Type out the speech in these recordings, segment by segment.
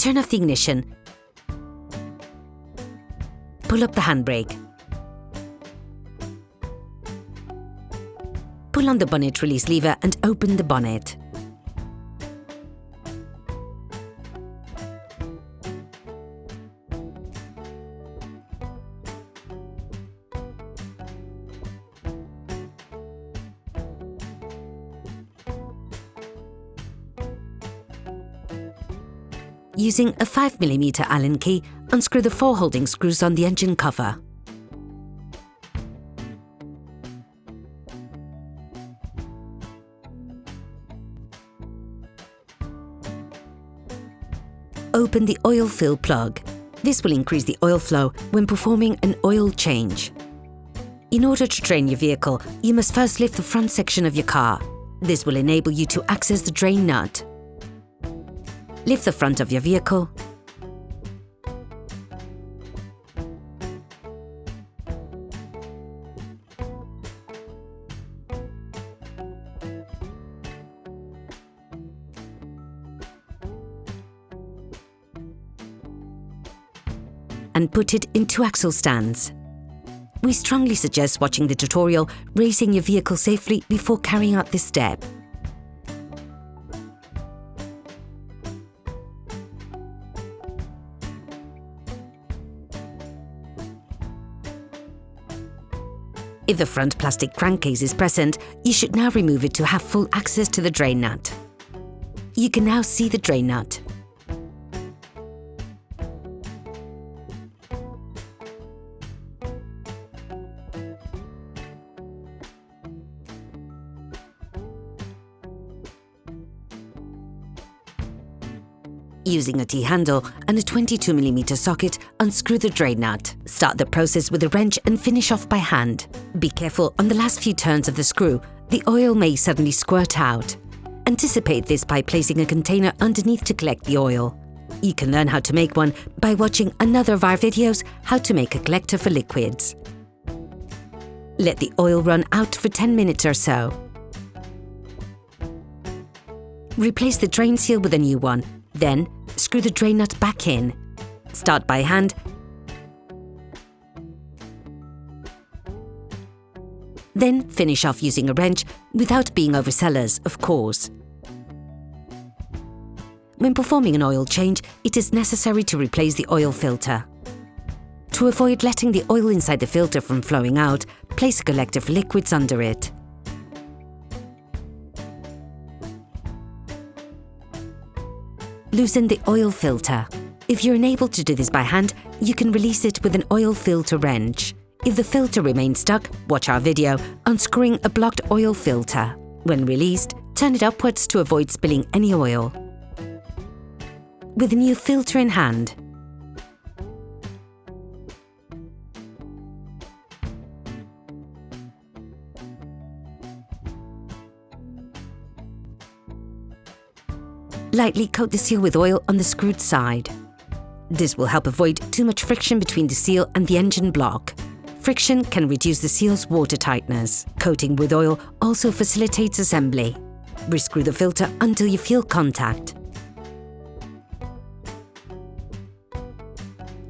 turn off the ignition. Pull up the handbrake. Pull on the bonnet release lever and open the bonnet. Using a 5mm Allen key, unscrew the 4 holding screws on the engine cover. Open the oil fill plug. This will increase the oil flow when performing an oil change. In order to drain your vehicle, you must first lift the front section of your car. This will enable you to access the drain nut. Lift the front of your vehicle. And put it in 2 axle stands. We strongly suggest watching the tutorial, racing your vehicle safely before carrying out this step. If the front plastic crankcase is present, you should now remove it to have full access to the drain nut. You can now see the drain nut. Using a T-handle and a 22mm socket, unscrew the drain nut. Start the process with a wrench and finish off by hand. Be careful on the last few turns of the screw. The oil may suddenly squirt out. Anticipate this by placing a container underneath to collect the oil. You can learn how to make one by watching another of our videos, How to Make a Collector for Liquids. Let the oil run out for 10 minutes or so. Replace the drain seal with a new one. Then, screw the drain nut back in. Start by hand. Then finish off using a wrench, without being overzealous, of course. When performing an oil change, it is necessary to replace the oil filter. To avoid letting the oil inside the filter from flowing out, place a collector for liquids under it. Loosen the oil filter. If you're unable to do this by hand, you can release it with an oil filter wrench. If the filter remains stuck, watch our video, unscrewing a blocked oil filter. When released, turn it upwards to avoid spilling any oil. With a new filter in hand, lightly coat the seal with oil on the screwed side. This will help avoid too much friction between the seal and the engine block. Friction can reduce the seal's water tightness. Coating with oil also facilitates assembly. Rescrew the filter until you feel contact.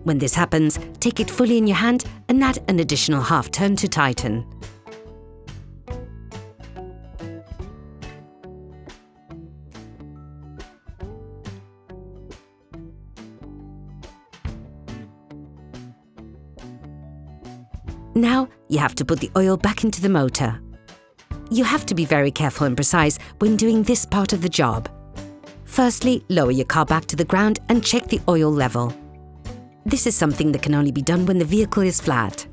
When this happens, take it fully in your hand and add an additional half turn to tighten. Now, you have to put the oil back into the motor. You have to be very careful and precise when doing this part of the job. Firstly, lower your car back to the ground and check the oil level. This is something that can only be done when the vehicle is flat.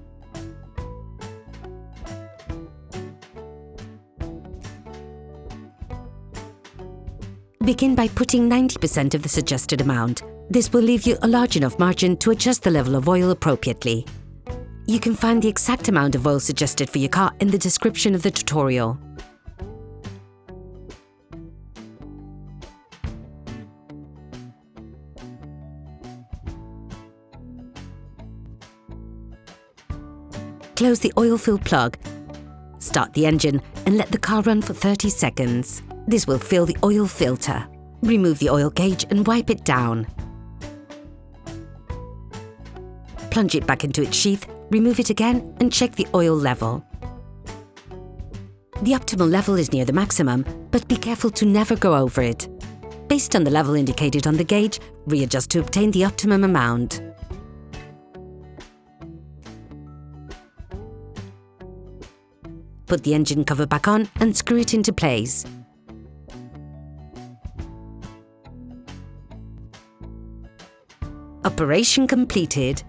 Begin by putting 90% of the suggested amount. This will leave you a large enough margin to adjust the level of oil appropriately. You can find the exact amount of oil suggested for your car in the description of the tutorial. Close the oil fill plug. Start the engine and let the car run for 30 seconds. This will fill the oil filter. Remove the oil gauge and wipe it down. plunge it back into its sheath, remove it again and check the oil level. The optimal level is near the maximum, but be careful to never go over it. Based on the level indicated on the gauge, readjust to obtain the optimum amount. Put the engine cover back on and screw it into place. Operation completed.